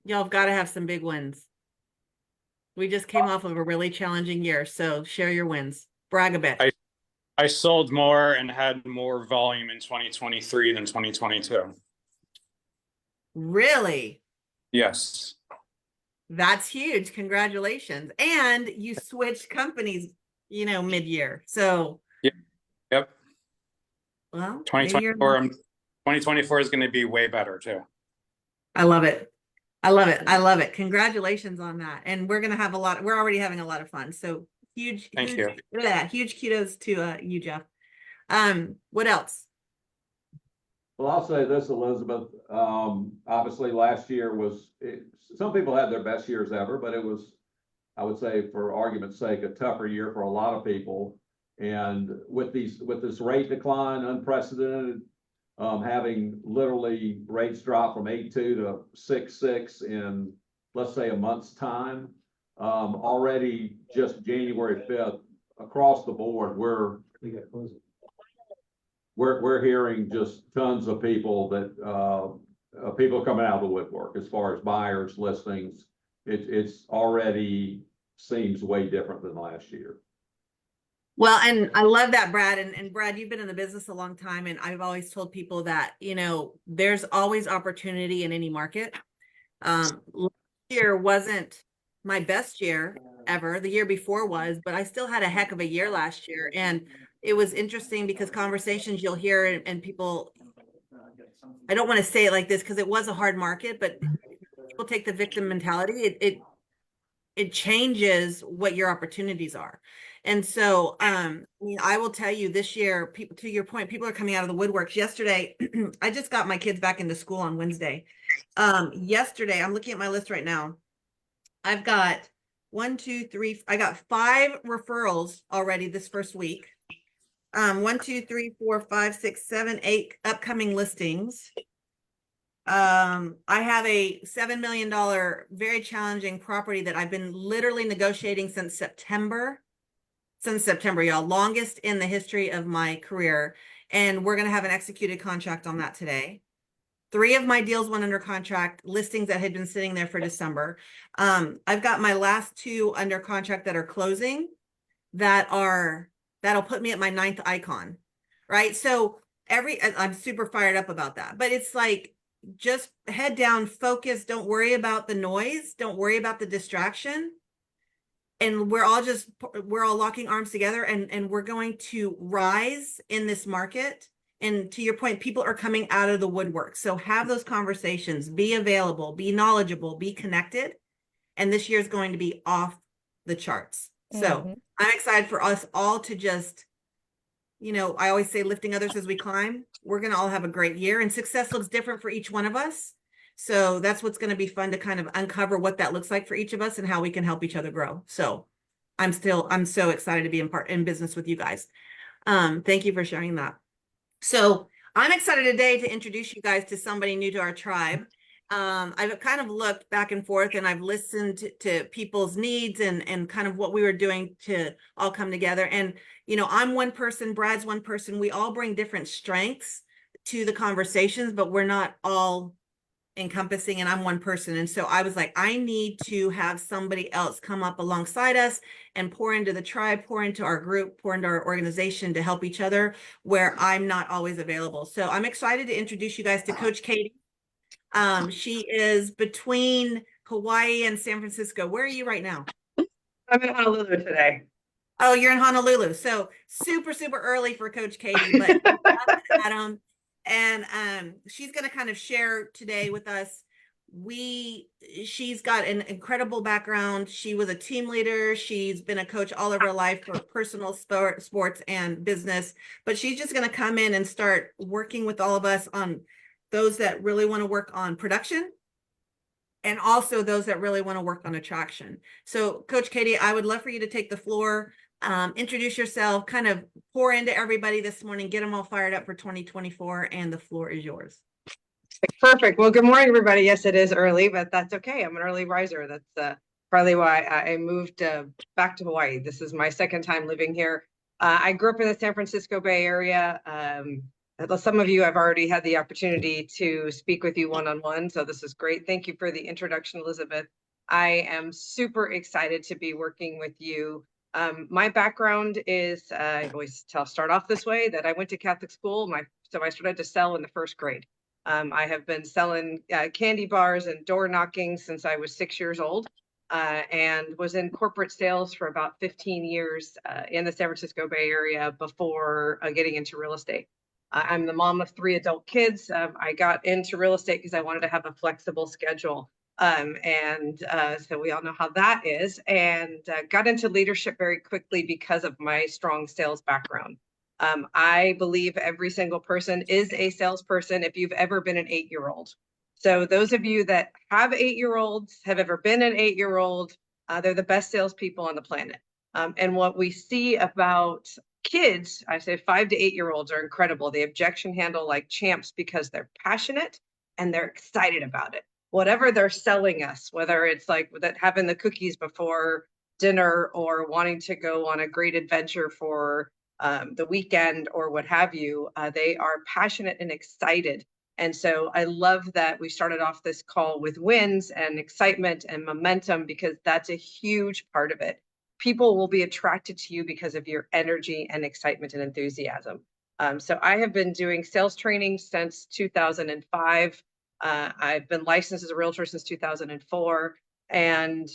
Y'all have got to have some big wins. We just came off of a really challenging year, so share your wins. Brag a bit. I I sold more and had more volume in 2023 than 2022. Really? Yes. That's huge. Congratulations. And you switched companies, mid-year. So, Yep. Yep. well, maybe you're, 2024 is going to be way better too. I love it. I love it. I love it. Congratulations on that. And we're going to have we're already having a lot of fun. So huge, Thank huge, you. yeah, huge kudos to you, Jeff. What else? Well, I'll say this, Elizabeth. Obviously, last year some people had their best years ever, but it was, I would say, for argument's sake, a tougher year for a lot of people. And with this rate decline, unprecedented, having literally rates drop from 8.2 to 6.6 in, let's say, a month's time. Already just January 5th, across the board, we're hearing just tons of people people coming out of the woodwork as far as buyers, listings. It's already seems way different than last year. Well, and I love that, Brad. And Brad, you've been in the business a long time. And I've always told people that, there's always opportunity in any market. Last year wasn't my best year ever. The year before was, but I still had a heck of a year last year. And it was interesting because conversations you'll hear and people, I don't want to say it like this because it was a hard market, but people take the victim mentality. It changes what your opportunities are. And so, I will tell you this year, people, to your point, people are coming out of the woodworks. Yesterday, I just got my kids back into school on Wednesday. Yesterday, I'm looking at my list right now. I've got I got 5 referrals already this first week. 1, 2, 3, 4, 5, 6, 7, 8 upcoming listings. I have a $7 million very challenging property that I've been literally negotiating since September, y'all, longest in the history of my career. And we're going to have an executed contract on that today. 3 of my deals went under contract, listings that had been sitting there for December. I've got my last 2 under contract that are closing that'll put me at my 9th icon, right? So I'm super fired up about that, but it's like, just head down, focus. Don't worry about the noise. Don't worry about the distraction. And we're all locking arms together and we're going to rise in this market. And to your point, people are coming out of the woodwork. So have those conversations, be available, be knowledgeable, be connected. And this year is going to be off the charts. So I'm excited for us all to just, I always say lifting others as we climb. We're going to all have a great year, and success looks different for each one of us. So that's what's going to be fun to kind of uncover what that looks like for each of us and how we can help each other grow. So I'm so excited to be in business with you guys. Thank you for sharing that. So I'm excited today to introduce you guys to somebody new to our tribe. I've kind of looked back and forth and I've listened to people's needs and kind of what we were doing to all come together. And, I'm one person, Brad's one person. We all bring different strengths to the conversations, but we're not all encompassing, and I'm one person. And so I was like, I need to have somebody else come up alongside us and pour into the tribe, pour into our group, pour into our organization to help each other where I'm not always available. So I'm excited to introduce you guys to Coach Katey. She is between Hawaii and San Francisco. Where are you right now? I'm in Honolulu today. Oh, you're in Honolulu. So super, super early for Coach Katey, but Adam. And she's going to kind of share today with us. She's got an incredible background. She was a team leader. She's been a coach all of her life for personal sports and business, but she's just going to come in and start working with all of us on those that really want to work on production and also those that really want to work on attraction. So Coach Katey, I would love for you to take the floor, introduce yourself, kind of pour into everybody this morning, get them all fired up for 2024, and the floor is yours. Perfect. Well, good morning, everybody. Yes, it is early, but that's okay. I'm an early riser. That's partly why I moved back to Hawaii. This is my second time living here. I grew up in the San Francisco Bay Area. Some of you have already had the opportunity to speak with you one-on-one, so this is great. Thank you for the introduction, Elizabeth. I am super excited to be working with you. My background is, I always start off this way, that I went to Catholic school, so I started to sell in the first grade. I have been selling candy bars and door knocking since I was 6 years old, and was in corporate sales for about 15 years in the San Francisco Bay Area before getting into real estate. I'm the mom of 3 adult kids. I got into real estate because I wanted to have a flexible schedule. So we all know how that is, and got into leadership very quickly because of my strong sales background. I believe every single person is a salesperson if you've ever been an 8-year-old. So those of you that have 8-year-olds, have ever been an 8-year-old, they're the best salespeople on the planet. And what we see about kids, I say 5 to 8-year-olds are incredible. They objection handle like champs because they're passionate and they're excited about it. Whatever they're selling us, whether it's like that having the cookies before dinner or wanting to go on a great adventure for the weekend or what have you, they are passionate and excited. And so I love that we started off this call with wins and excitement and momentum, because that's a huge part of it. People will be attracted to you because of your energy and excitement and enthusiasm. So I have been doing sales training since 2005. I've been licensed as a realtor since 2004. And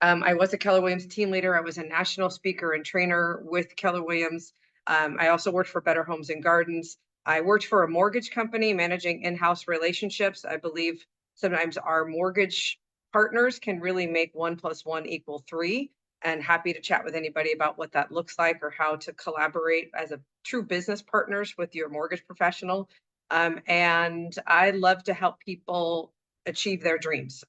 I was a Keller Williams team leader. I was a national speaker and trainer with Keller Williams. I also worked for Better Homes and Gardens. I worked for a mortgage company managing in-house relationships. I believe sometimes our mortgage partners can really make 1 + 1 = 3. And happy to chat with anybody about what that looks like or how to collaborate as a true business partners with your mortgage professional. And I love to help people achieve their dreams.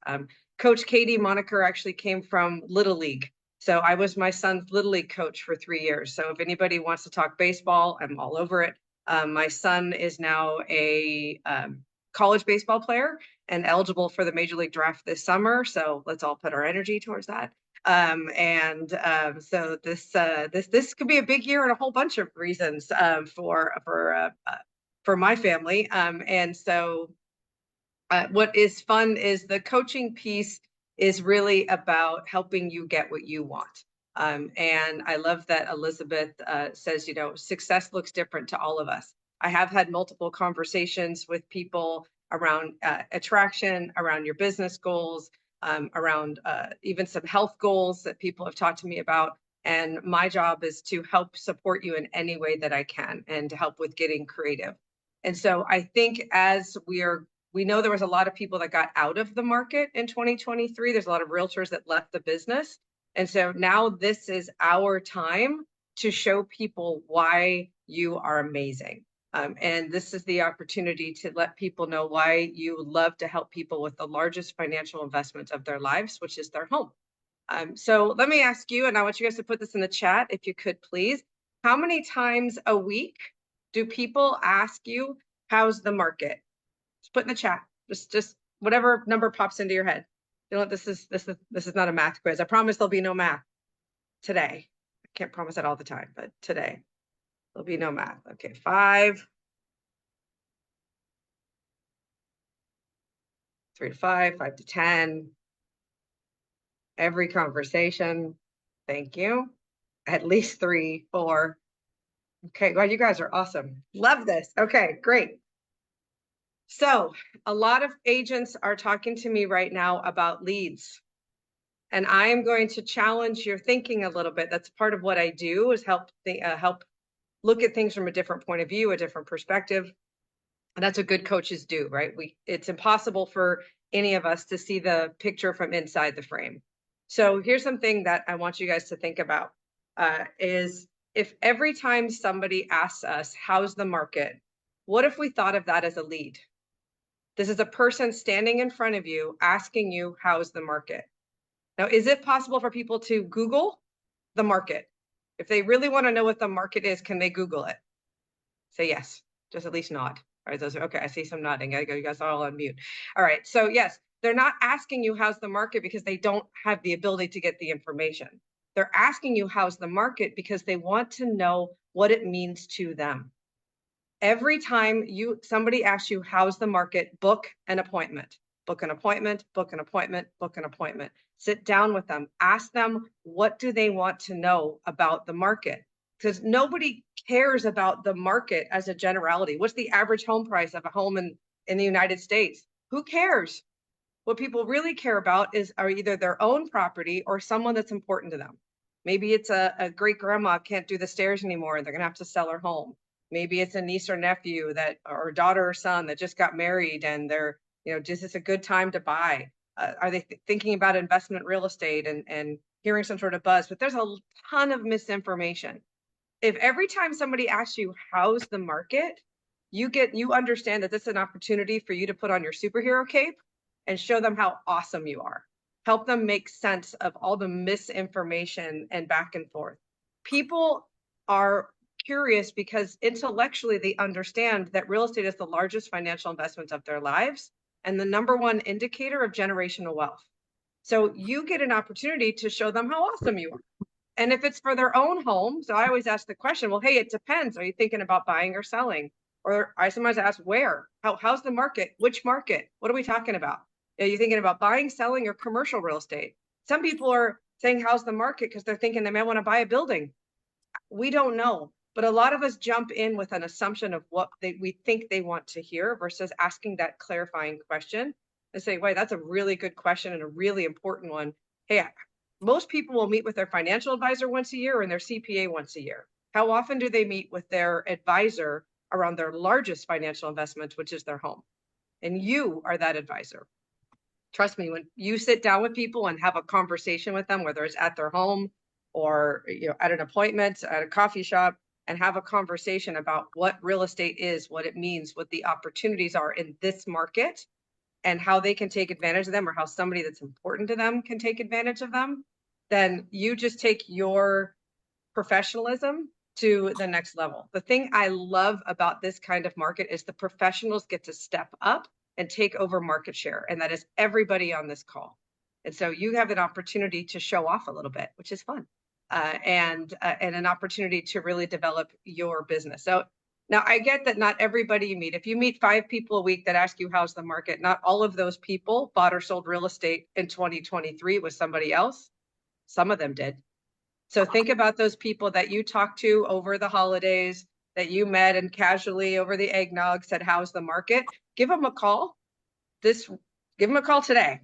Coach Katey moniker actually came from Little League. So I was my son's Little League coach for 3 years. So if anybody wants to talk baseball, I'm all over it. My son is now a college baseball player and eligible for the Major League draft this summer. So let's all put our energy towards that. So this could be a big year and a whole bunch of reasons for my family. And so what is fun is the coaching piece is really about helping you get what you want. And I love that Elizabeth says, you know, success looks different to all of us. I have had multiple conversations with people around attraction, around your business goals, around even some health goals that people have talked to me about. And my job is to help support you in any way that I can and to help with getting creative. And so I think as we know there was a lot of people that got out of the market in 2023. There's a lot of realtors that left the business. And so now this is our time to show people why you are amazing. And this is the opportunity to let people know why you love to help people with the largest financial investment of their lives, which is their home. So let me ask you, and I want you guys to put this in the chat, if you could please, how many times a week do people ask you, how's the market? Just put in the chat, just whatever number pops into your head. You know, this is not a math quiz. I promise there'll be no math today. I can't promise that all the time, but today there'll be no math. Okay, 5, 3 to 5, 5 to 10. Every conversation. Thank you. At least 3, 4. Okay, well, you guys are awesome. Love this. Okay, great. So a lot of agents are talking to me right now about leads. And I am going to challenge your thinking a little bit. That's part of what I do, is help look at things from a different point of view, a different perspective. And that's what good coaches do, right? It's impossible for any of us to see the picture from inside the frame. So here's something that I want you guys to think about, is if every time somebody asks us, how's the market? What if we thought of that as a lead? This is a person standing in front of you asking you, how's the market? Now, is it possible for people to Google the market? If they really want to know what the market is, can they Google it? Say yes, just at least nod. All right, those are okay. I see some nodding. I go, you guys are all on mute. All right, so yes, they're not asking you how's the market because they don't have the ability to get the information. They're asking you how's the market because they want to know what it means to them. Every time somebody asks you, how's the market, book an appointment, book an appointment, book an appointment, book an appointment. Sit down with them, ask them, what do they want to know about the market? Because nobody cares about the market as a generality. What's the average home price of a home in the United States? Who cares? What people really care about are either their own property or someone that's important to them. Maybe it's a great grandma can't do the stairs anymore and they're gonna have to sell her home. Maybe it's a niece or nephew or daughter or son that just got married and they're, just it's a good time to buy. Are they thinking about investment real estate and hearing some sort of buzz? But there's a ton of misinformation. If every time somebody asks you, how's the market, you understand that this is an opportunity for you to put on your superhero cape and show them how awesome you are. Help them make sense of all the misinformation and back and forth. People are curious because intellectually they understand that real estate is the largest financial investment of their lives and the #1 indicator of generational wealth. So you get an opportunity to show them how awesome you are. And if it's for their own home, so I always ask the question, well, hey, it depends. Are you thinking about buying or selling? Or I sometimes ask, where? How's the market? Which market? What are we talking about? Are you thinking about buying, selling, or commercial real estate? Some people are saying, how's the market? Because they're thinking they may want to buy a building. We don't know. But a lot of us jump in with an assumption of what we think they want to hear versus asking that clarifying question and say, wait, that's a really good question and a really important one. Hey, most people will meet with their financial advisor once a year and their CPA once a year. How often do they meet with their advisor around their largest financial investment, which is their home? And you are that advisor. Trust me, when you sit down with people and have a conversation with them, whether it's at their home or at an appointment, at a coffee shop, and have a conversation about what real estate is, what it means, what the opportunities are in this market, and how they can take advantage of them, or how somebody that's important to them can take advantage of them, then you just take your professionalism to the next level. The thing I love about this kind of market is the professionals get to step up and take over market share. And that is everybody on this call. And so you have an opportunity to show off a little bit, which is fun. And an opportunity to really develop your business. So now I get that not everybody you meet, if you meet 5 people a week that ask you, how's the market? Not all of those people bought or sold real estate in 2023 with somebody else. Some of them did. So think about those people that you talked to over the holidays, that you met and casually over the eggnog said, how's the market? Give them a call. Give them a call today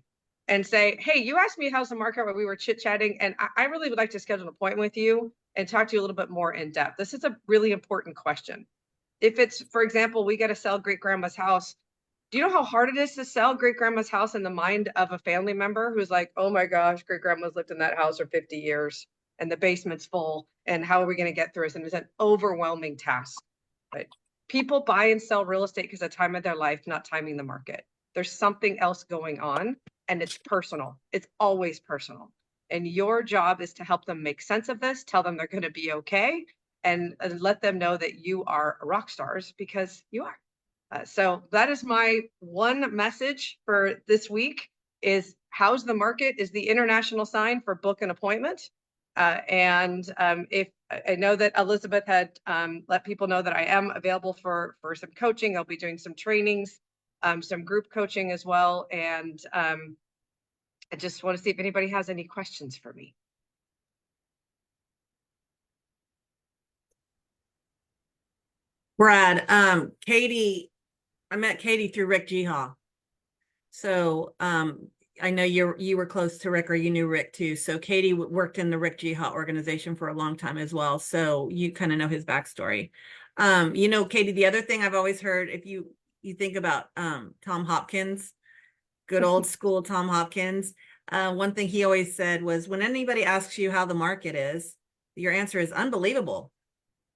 and say, hey, you asked me how's the market when we were chit-chatting, and I really would like to schedule an appointment with you and talk to you a little bit more in depth. This is a really important question. If it's, for example, we got to sell great grandma's house. Do you know how hard it is to sell great grandma's house in the mind of a family member who's like, oh my gosh, great grandma's lived in that house for 50 years and the basement's full, and how are we going to get through it? And it's an overwhelming task. Right? People buy and sell real estate because of the time of their life, not timing the market. There's something else going on, and it's personal. It's always personal. And your job is to help them make sense of this, tell them they're going to be okay, and let them know that you are rock stars, because you are. So that is my one message for this week is how's the market is the international sign for book an appointment. If I know that Elizabeth had let people know that I am available for some coaching. I'll be doing some trainings, some group coaching as well. And I just want to see if anybody has any questions for me. Brad, Katey, I met Katey through Rick Jiha. So I know you were close to Rick, or you knew Rick too. So Katey worked in the Rick Jiha organization for a long time as well. So you kind of know his backstory. Katey, the other thing I've always heard, if you think about Tom Hopkins, good old school Tom Hopkins, one thing he always said was, when anybody asks you how the market is, your answer is unbelievable,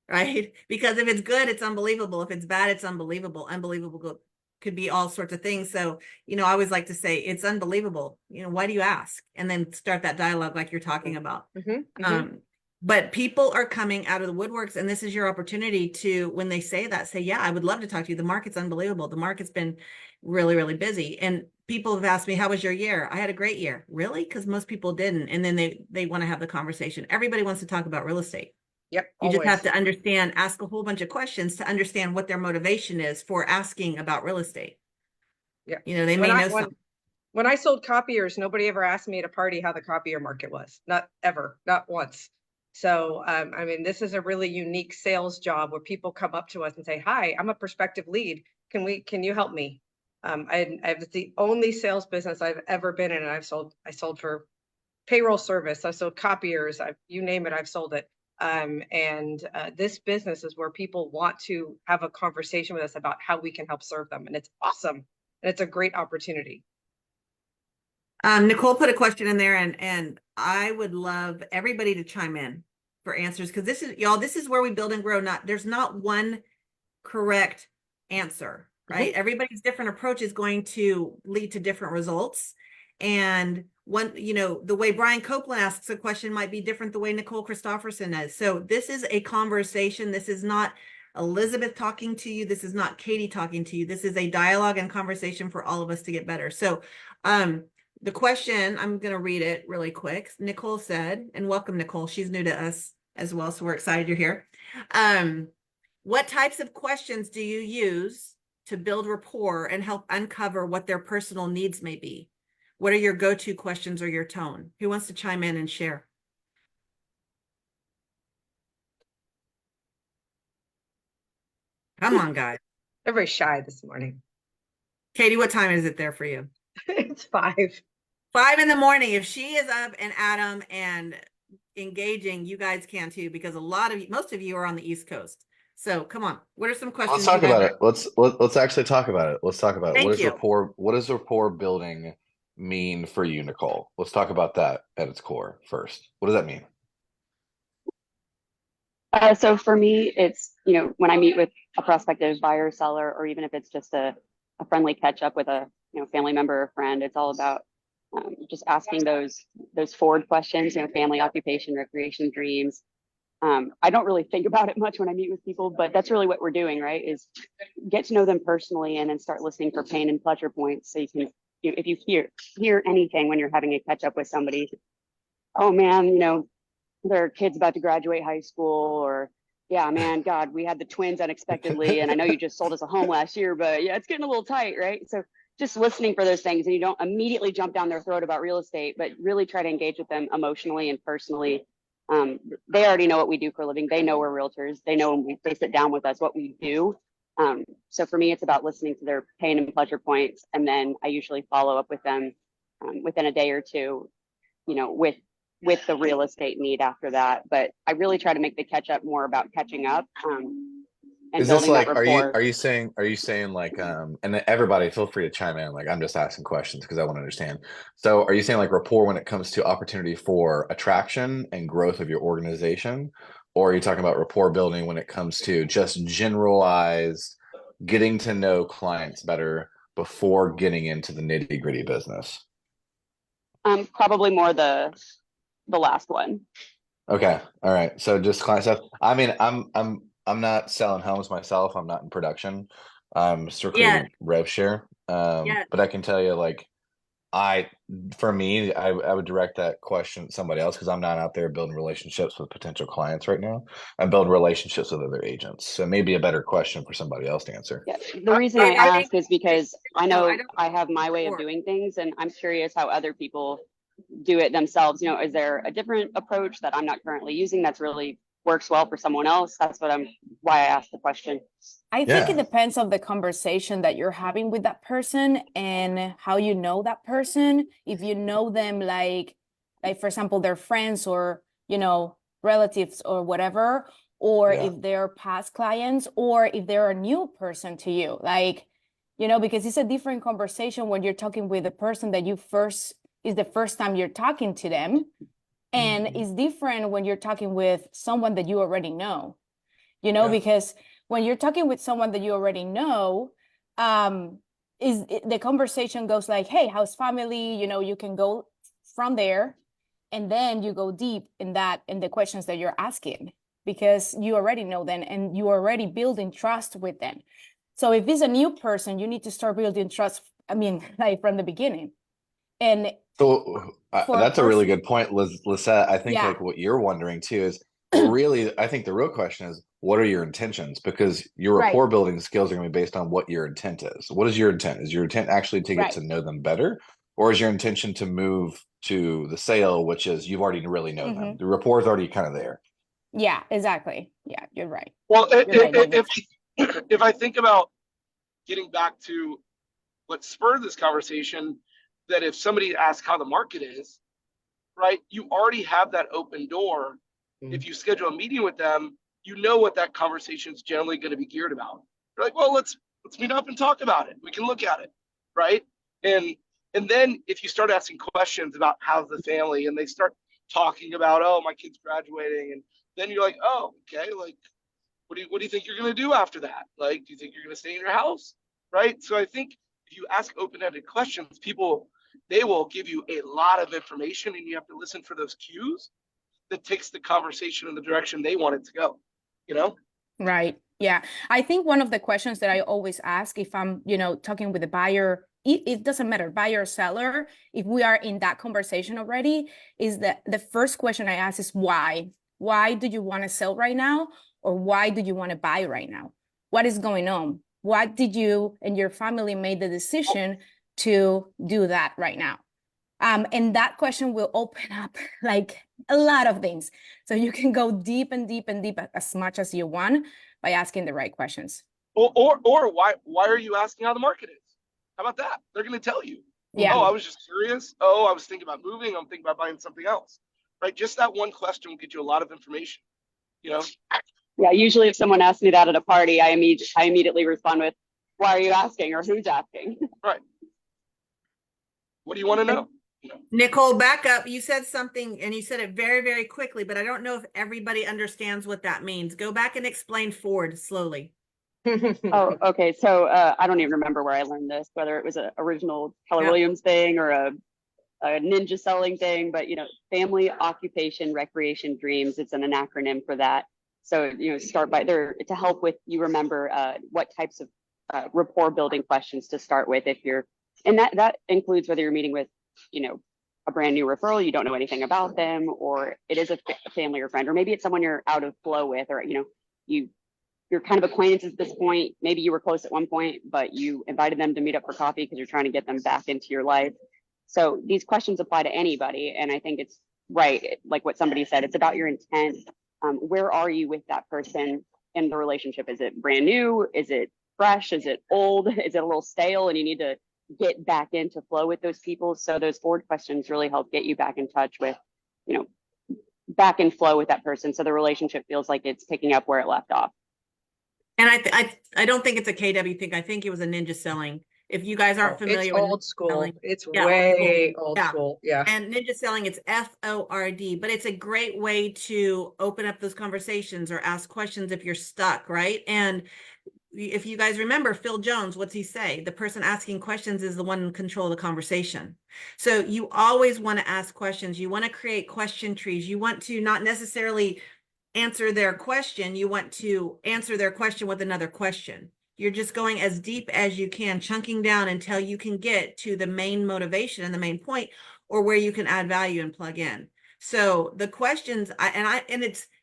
right? Because if it's good, it's unbelievable. If it's bad, it's unbelievable. Unbelievable could be all sorts of things. So, I always like to say, it's unbelievable. Why do you ask? And then start that dialogue like you're talking about. But people are coming out of the woodworks, and this is your opportunity to, when they say that, say, yeah, I would love to talk to you. The market's unbelievable. The market's been really, really busy. And people have asked me, how was your year? I had a great year. Really? Because most people didn't. And then they want to have the conversation. Everybody wants to talk about real estate. Yep. You just have Always. to understand, ask a whole bunch of questions to understand what their motivation is for asking about real estate. Yeah. You know, they When may I know when something. when I sold copiers, nobody ever asked me at a party how the copier market was. Not ever, not once. So, I mean, this is a really unique sales job where people come up to us and say, "Hi, I'm a prospective lead. Can you help me?" It's the only sales business I've ever been in, and I sold for payroll service. I sold copiers. You name it, I've sold it. This business is where people want to have a conversation with us about how we can help serve them, and it's awesome, and it's a great opportunity. Nicole put a question in there, and I would love everybody to chime in for answers, because this is, y'all, this is where we build and grow. There's not one correct answer, right? Everybody's different approach is going to lead to different results. And one, you know, the way Brian Copeland asks a question might be different the way Nicole Christopherson is. So this is a conversation. This is not Elizabeth talking to you. This is not Katie talking to you. This is a dialogue and conversation for all of us to get better. So the question, I'm going to read it really quick. Nicole said, and welcome, Nicole. She's new to us as well, so we're excited you're here. What types of questions do you use to build rapport and help uncover what their personal needs may be? What are your go-to questions or your tone? Who wants to chime in and share? Come on, guys. Everybody's shy this morning. Katie, what time is it there for you? It's 5. 5 in the morning. If she is up and Adam and engaging, you guys can too, because most of you are on the East Coast. So come on. What are some questions? Let's talk about it. Let's actually talk about it. Let's talk about it. Thank you. What does rapport building mean for you, Nicole? Let's talk about that at its core first. What does that mean? So for me, it's, when I meet with a prospective buyer or seller, or even if it's just a friendly catch up with a, family member or friend, it's all about just asking those forward questions, family, occupation, recreation, dreams. I don't really think about it much when I meet with people, but that's really what we're doing, right? Is get to know them personally and then start listening for pain and pleasure points. So you can, if you hear anything when you're having a catch up with somebody, oh man, their kid's about to graduate high school, or yeah, man, God, we had the twins unexpectedly, and I know you just sold us a home last year, but yeah, it's getting a little tight, right? So just listening for those things, and you don't immediately jump down their throat about real estate, but really try to engage with them emotionally and personally. They already know what we do for a living. They know we're realtors. They know when they sit down with us what we do. So for me, it's about listening to their pain and pleasure points, and then I usually follow up with them within a day or two, with the real estate need after that. But I really try to make the catch up more about catching up and Is this building that like, rapport. are you saying like, and everybody feel free to chime in. Like, I'm just asking questions because I want to understand. So are you saying like rapport when it comes to opportunity for attraction and growth of your organization? Or are you talking about rapport building when it comes to just generalized getting to know clients better before getting into the nitty gritty business? Probably more the last one. Okay. All right. So just client stuff. I mean, I'm not selling homes myself. I'm not in production. I'm strictly Yeah. rev share. Yeah. But I can tell you, like, for me, I would direct that question to somebody else because I'm not out there building relationships with potential clients right now. I'm building relationships with other agents. So maybe a better question for somebody else to answer. Yeah. The reason I ask is because I No, know I have my way of doing things, and I'm curious how other people do it themselves. Is there a different approach that I'm not currently using that's really works well for someone else? That's why I asked the question. I think it depends on the conversation that you're having with that person and how you know that person. If you know them like for example, they're friends or, relatives or whatever, or if they're past clients, or if they're a new person to you, because it's a different conversation when you're talking with a person that is the first time you're talking to them. And it's different when you're talking with someone that you already know, because when you're talking with someone that you already know, the conversation goes like, hey, how's family? You can go from there, and then you go deep in the questions that you're asking, because you already know them and you already building trust with them. So if it's a new person, you need to start building trust, like from the beginning. And so that's a really good point, Lisette. I think like what you're wondering too is Well, really, I think the real question is, what are your intentions? Because your Right. rapport building skills are going to be based on what your intent is. What is your intent? Is your intent actually to get Right. to know them better? Or is your intention to move to the sale, which is you've already really know them? The rapport is already kind of there. Yeah, exactly. Yeah, you're right. Well, You're right, David. if I think about getting back to what spurred this conversation, that if somebody asks how the market is, right, you already have that open door. If you schedule a meeting with them, you know what that conversation is generally going to be geared about. You're like, well, let's meet up and talk about it. We can look at it, right? And then if you start asking questions about how's the family, and they start talking about, oh, my kid's graduating, and then you're like, oh, okay, like, what do you think you're going to do after that? Like, do you think you're going to stay in your house, right? So I think if you ask open-ended questions, they will give you a lot of information, and you have to listen for those cues that takes the conversation in the direction they want it to go, you know? Right. Yeah. I think one of the questions that I always ask if I'm, talking with a buyer, it doesn't matter, buyer or seller, if we are in that conversation already, is that the first question I ask is why? Why do you want to sell right now? Or why do you want to buy right now? What is going on? What did you and your family made the decision to do that right now? And that question will open up like a lot of things. So you can go deep and deep and deep as much as you want by asking the right questions. Or why are you asking how the market is? How about that? They're going to tell you. Yeah. Oh, I was just curious. Oh, I was thinking about moving. I'm thinking about buying something else. Right? Just that one question will get you a lot of information. Yeah, usually if someone asks me that at a party, I immediately respond with, why are you asking, or who's asking? Right. What do you want to know? Nicole, back up. You said something and you said it very, very quickly, but I don't know if everybody understands what that means. Go back and explain forward slowly. Oh, okay. So I don't even remember where I learned this, whether it was an original Keller Williams thing or a ninja selling thing, but family, occupation, recreation, dreams. It's an acronym for that. So start by there to help with you remember what types of rapport building questions to start with if you're, and that includes whether you're meeting with a brand new referral, you don't know anything about them, or it is a family or friend, or maybe it's someone you're out of flow with, or you're kind of acquaintances at this point. Maybe you were close at one point, but you invited them to meet up for coffee because you're trying to get them back into your life. So these questions apply to anybody, and I think it's right, like what somebody said, it's about your intent. Where are you with that person in the relationship? Is it brand new? Is it fresh? Is it old? Is it a little stale and you need to get back into flow with those people? So those forward questions really help get you back in touch with, back in flow with that person. So the relationship feels like it's picking up where it left off. And I don't think it's a KW thing. I think it was a ninja selling. If you guys aren't familiar It's with old ninja school. selling, It's yeah, way old old school. Yeah. And ninja selling, it's FORD, but it's a great way to open up those conversations or ask questions if you're stuck, right? And if you guys remember Phil Jones, what's he say? The person asking questions is the one in control of the conversation. So you always want to ask questions. You want to create question trees. You want to not necessarily answer their question. You want to answer their question with another question. You're just going as deep as you can, chunking down until you can get to the main motivation and the main point, or where you can add value and plug in. So the questions,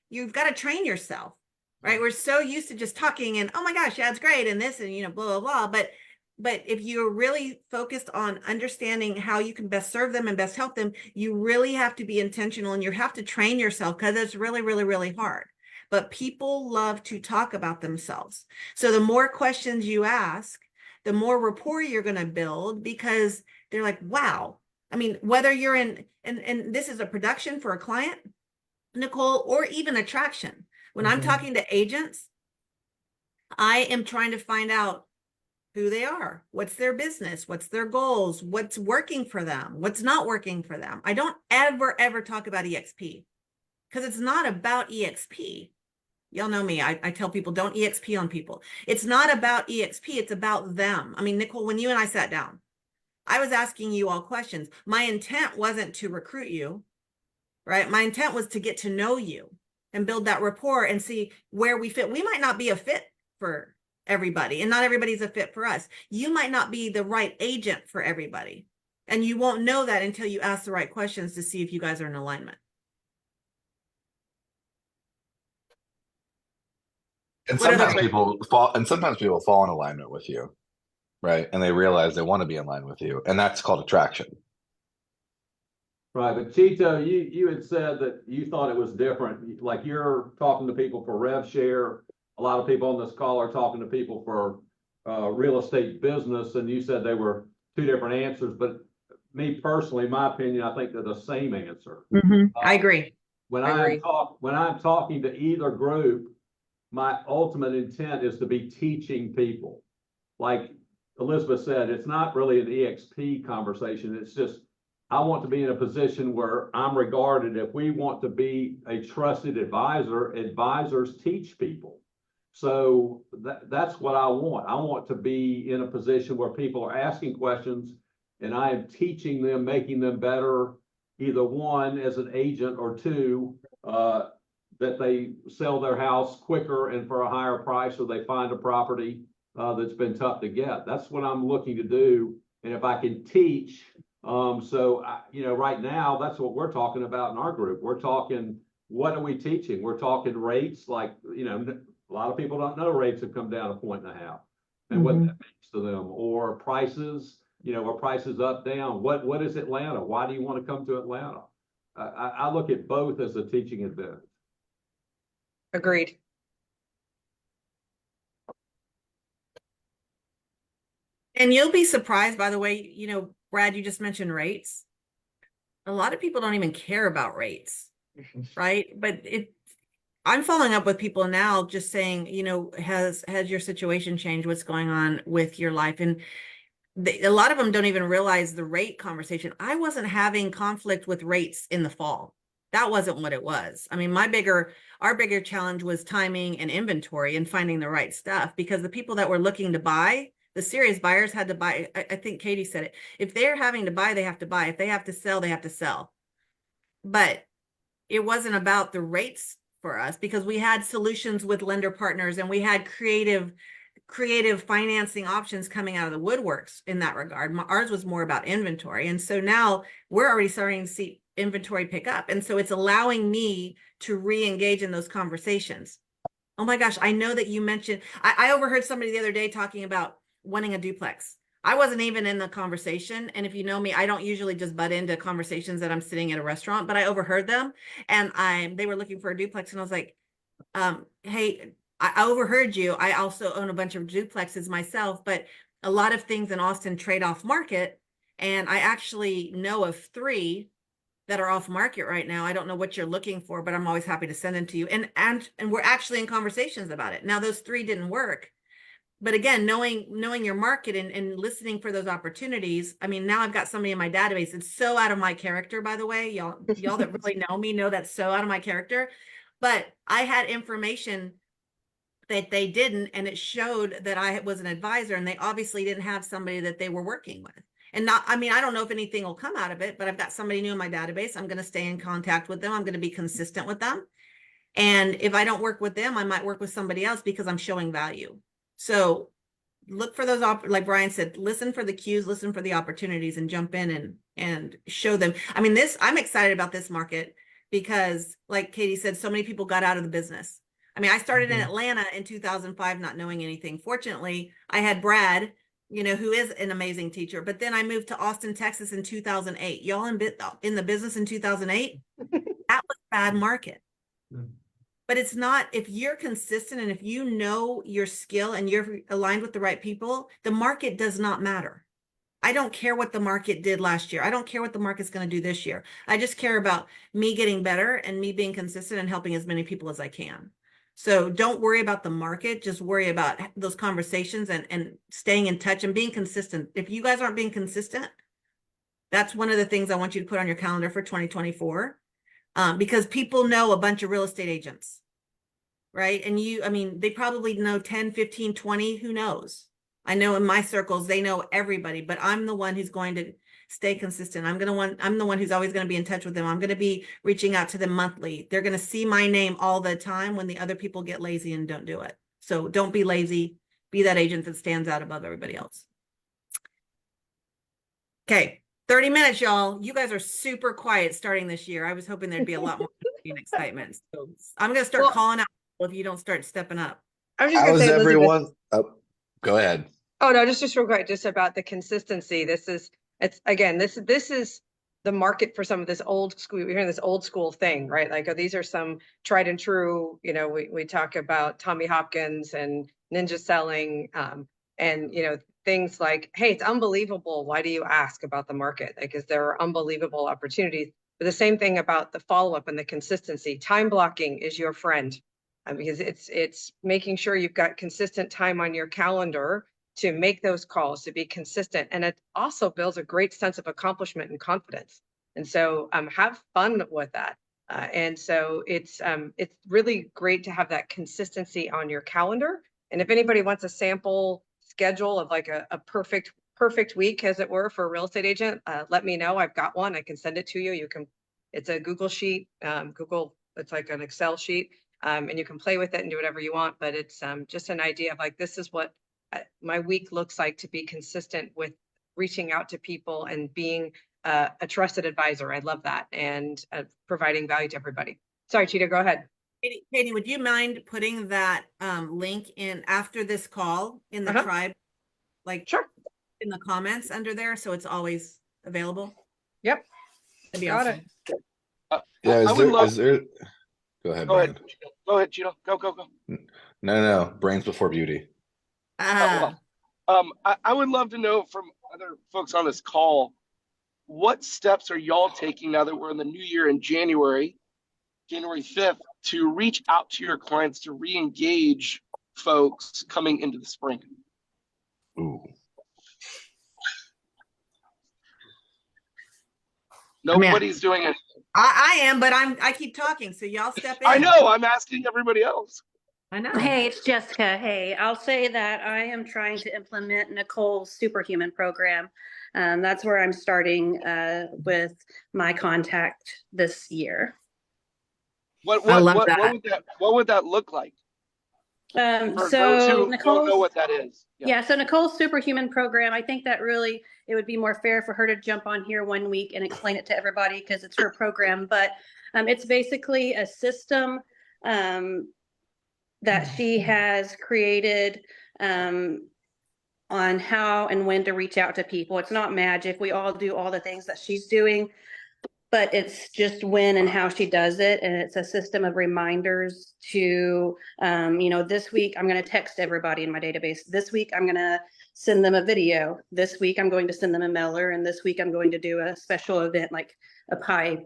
you've got to train yourself, right? We're so used to just talking and, oh my gosh, yeah, it's great. And this, and blah, blah, blah. But if you're really focused on understanding how you can best serve them and best help them, you really have to be intentional and you have to train yourself, because it's really, really, really hard. But people love to talk about themselves. So the more questions you ask, the more rapport you're going to build, because they're like, wow. I mean, whether you're in, and this is a production for a client, Nicole, or even attraction. When I'm talking to agents, I am trying to find out who they are, what's their business, what's their goals, what's working for them, what's not working for them. I don't ever talk about EXP, because it's not about EXP. Y'all know me. I tell people, don't EXP on people. It's not about EXP. It's about them. I mean, Nicole, when you and I sat down, I was asking you all questions. My intent wasn't to recruit you, right? My intent was to get to know you and build that rapport and see where we fit. We might not be a fit for everybody, and not everybody's a fit for us. You might not be the right agent for everybody, and you won't know that until you ask the right questions to see if you guys are in alignment. And What other sometimes people fall in alignment with you, right? And they realize they want to be in line with you, and that's called attraction. Right, but Chito, you had said that you thought it was different. Like you're talking to people for rev share. A lot of people on this call are talking to people for real estate business, and you said they were two different answers. But me personally, my opinion, I think they're the same answer. I agree. When I agree. when I'm talking to either group, my ultimate intent is to be teaching people. Like Elizabeth said, it's not really an EXP conversation. It's just, I want to be in a position where I'm regarded. If we want to be a trusted advisor, advisors teach people. So that's what I want. I want to be in a position where people are asking questions and I am teaching them, making them better, either one, as an agent, or two, that they sell their house quicker and for a higher price, or they find a property that's been tough to get. That's what I'm looking to do. And if I can teach, right now, that's what we're talking about in our group. We're talking, what are we teaching? We're talking rates, like, a lot of people don't know rates have come down 1.5 points and what that means to them, or prices, are prices up, down? What is Atlanta? Why do you want to come to Atlanta? I look at both as a teaching advantage. Agreed. And you'll be surprised, by the way, Brad, you just mentioned rates. A lot of people don't even care about rates, right? But I'm following up with people now just saying, has your situation changed? What's going on with your life? And a lot of them don't even realize the rate conversation. I wasn't having conflict with rates in the fall. That wasn't what it was. I mean, our bigger challenge was timing and inventory and finding the right stuff, because the people that were looking to buy, the serious buyers, had to buy. I think Katie said it. If they're having to buy, they have to buy. If they have to sell, they have to sell. But it wasn't about the rates for us, because we had solutions with lender partners and we had creative financing options coming out of the woodworks in that regard. Ours was more about inventory. And so now we're already starting to see inventory pick up. And so it's allowing me to re-engage in those conversations. Oh my gosh, I know that you mentioned, I overheard somebody the other day talking about wanting a duplex. I wasn't even in the conversation. And if you know me, I don't usually just butt into conversations that I'm sitting at a restaurant, but I overheard them, and they were looking for a duplex. And I was like, hey, I overheard you. I also own a bunch of duplexes myself, but a lot of things in Austin trade off market. And I actually know of 3 that are off market right now. I don't know what you're looking for, but I'm always happy to send them to you. And we're actually in conversations about it. Now, those 3 didn't work. But again, knowing your market and listening for those opportunities. I mean, now I've got somebody in my database. It's so out of my character, by the way. Y'all that really know me know that's so out of my character. But I had information that they didn't, and it showed that I was an advisor, and they obviously didn't have somebody that they were working with. And I don't know if anything will come out of it, but I've got somebody new in my database. I'm going to stay in contact with them. I'm going to be consistent with them. And if I don't work with them, I might work with somebody else, because I'm showing value. So look for those, like Brian said, listen for the cues, listen for the opportunities, and jump in and show them. I mean, I'm excited about this market because, like Katie said, so many people got out of the business. I mean, I started in Atlanta in 2005, not knowing anything. Fortunately, I had Brad, who is an amazing teacher, but then I moved to Austin, Texas in 2008. Y'all in the business in 2008? That was a bad market. But it's not, if you're consistent and if you know your skill and you're aligned with the right people, the market does not matter. I don't care what the market did last year. I don't care what the market's going to do this year. I just care about me getting better and me being consistent and helping as many people as I can. So don't worry about the market. Just worry about those conversations and staying in touch and being consistent. If you guys aren't being consistent, that's one of the things I want you to put on your calendar for 2024. Because people know a bunch of real estate agents, right? And they probably know 10, 15, 20, who knows? I know in my circles, they know everybody, but I'm the one who's going to stay consistent. I'm the one who's always going to be in touch with them. I'm going to be reaching out to them monthly. They're going to see my name all the time when the other people get lazy and don't do it. So don't be lazy. Be that agent that stands out above everybody else. Okay. 30 minutes, y'all. You guys are super quiet starting this year. I was hoping there'd be a lot more excitement. So I'm going to start calling out if you don't start stepping up. I was just How gonna is say, Elizabeth. everyone? Oh, go ahead. Oh no, just real quick, just about the consistency. It's again, this is the market for some of this old school. We're hearing this old school thing, right? Like, oh, these are some tried and true. You know, we talk about Tommy Hopkins and ninja selling, and things like, hey, it's unbelievable. Why do you ask about the market? Like, because there are unbelievable opportunities. But the same thing about the follow up and the consistency. Time blocking is your friend, because it's making sure you've got consistent time on your calendar to make those calls, to be consistent. And it also builds a great sense of accomplishment and confidence. And so have fun with that. And so it's really great to have that consistency on your calendar. And if anybody wants a sample schedule of like a perfect week, as it were, for a real estate agent, let me know. I've got one. I can send it to you. It's a Google sheet, it's like an Excel sheet. And you can play with it and do whatever you want. But it's just an idea of like, this is what my week looks like to be consistent with reaching out to people and being a trusted advisor. I love that. And providing value to everybody. Sorry, Cheetah, go ahead. Katie, would you mind putting that link in after this call in the tribe, like Sure, in the comments under there, so it's always available? Yep. That'd be Got awesome. it. Yeah, is there? Go ahead, Go Brian. ahead. Go ahead, Gino. Go. No. Brains before beauty. Ah, I would love to know from other folks on this call, what steps are y'all taking now that we're in the new year in January 5th, to reach out to your clients, to re-engage folks coming into the spring? Ooh. Nobody's doing it. I am, but I keep talking, so y'all step in. I know. I'm asking everybody else. I know. Hey, it's Jessica. Hey, I'll say that I am trying to implement Nicole's superhuman program. That's where I'm starting with my contact this year. What I love that. what would that look like? For those who don't know what that is. Yeah, so Nicole's superhuman program, I think that really, it would be more fair for her to jump on here one week and explain it to everybody because it's her program. But it's basically a system that she has created on how and when to reach out to people. It's not magic. We all do all the things that she's doing, but it's just when and how she does it. And it's a system of reminders to, this week I'm going to text everybody in my database. This week I'm going to send them a video. This week I'm going to send them a mailer. And this week I'm going to do a special event like a pie,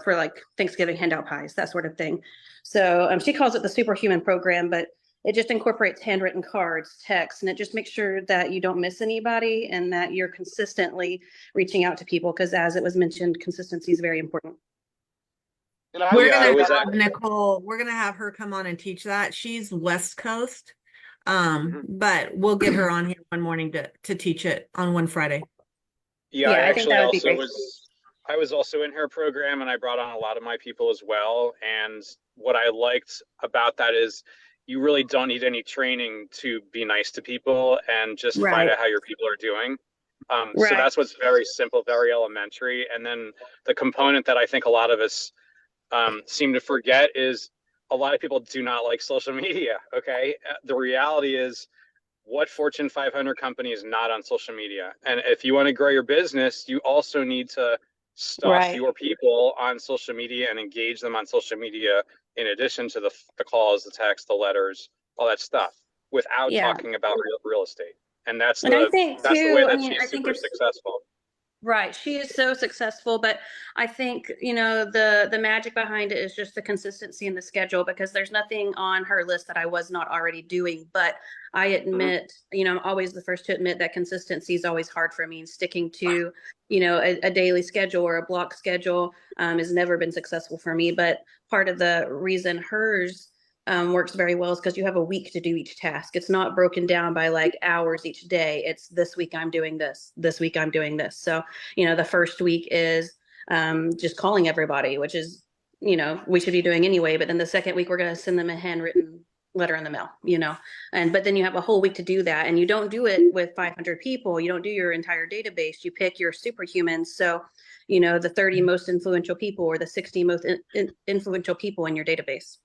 for like Thanksgiving handout pies, that sort of thing. So she calls it the superhuman program, but it just incorporates handwritten cards, text, and it just makes sure that you don't miss anybody and that you're consistently reaching out to people because, as it was mentioned, consistency is very important. We're gonna have Nicole. We're gonna have her come on and teach that. She's West Coast, but we'll get her on here one morning to teach it on one Friday. Yeah, I think that would be great. I was also in her program, and I brought on a lot of my people as well. And what I liked about that is you really don't need any training to be nice to people and just find out how your people are doing. So that's what's very simple, very elementary. And then the component that I think a lot of us seem to forget is a lot of people do not like social media. Okay. The reality is, what Fortune 500 company is not on social media? And if you want to grow your business, you also need to stuff your people on social media and engage them on social media in addition to the calls, the text, the letters, all that stuff, without talking about real estate. And that's the way that she's super successful. Right. She is so successful, but I think, the magic behind it is just the consistency in the schedule, because there's nothing on her list that I was not already doing. But I admit, I'm always the first to admit that consistency is always hard for me, and sticking to, a daily schedule or a block schedule has never been successful for me. But part of the reason hers works very well is because you have a week to do each task. It's not broken down by like hours each day. It's this week I'm doing this. This week I'm doing this. So, the first week is just calling everybody, which is, we should be doing anyway. But then the second week we're going to send them a handwritten letter in the mail, but then you have a whole week to do that. And you don't do it with 500 people. You don't do your entire database. You pick your superhumans. So, the 30 most influential people or the 60 most influential people in your database.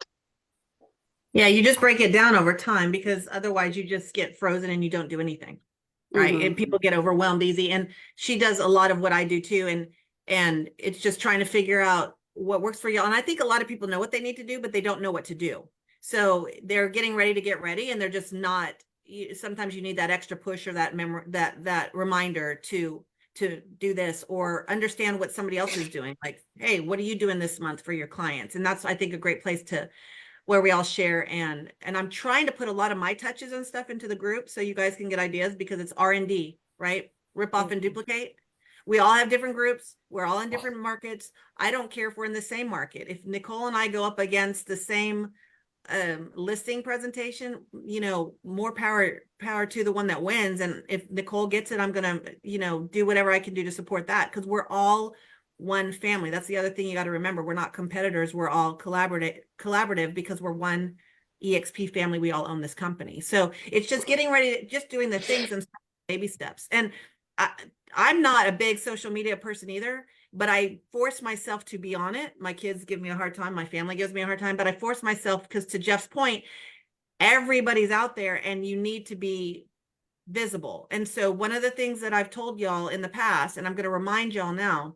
Yeah, you just break it down over time, because otherwise you just get frozen and you don't do anything. Right. Mhm. And people get overwhelmed easy. And she does a lot of what I do too. And it's just trying to figure out what works for y'all. And I think a lot of people know what they need to do, but they don't know what to do. So they're getting ready to get ready, and they're just not. Sometimes you need that extra push or that memory, that reminder to do this, or understand what somebody else is doing. Like, hey, what are you doing this month for your clients? And that's, I think, a great place to where we all share. And I'm trying to put a lot of my touches and stuff into the group so you guys can get ideas, because it's R&D, right? Rip off and duplicate. We all have different groups. We're all in different markets. I don't care if we're in the same market. If Nicole and I go up against the same listing presentation, more power to the one that wins. And if Nicole gets it, I'm gonna, do whatever I can do to support that, because we're all one family. That's the other thing you got to remember. We're not competitors. We're all collaborative because we're one EXP family. We all own this company. So it's just getting ready, just doing the things and baby steps. And I'm not a big social media person either, but I force myself to be on it. My kids give me a hard time. My family gives me a hard time, but I force myself, because to Jeff's point, everybody's out there and you need to be visible. And so one of the things that I've told y'all in the past, and I'm going to remind y'all now,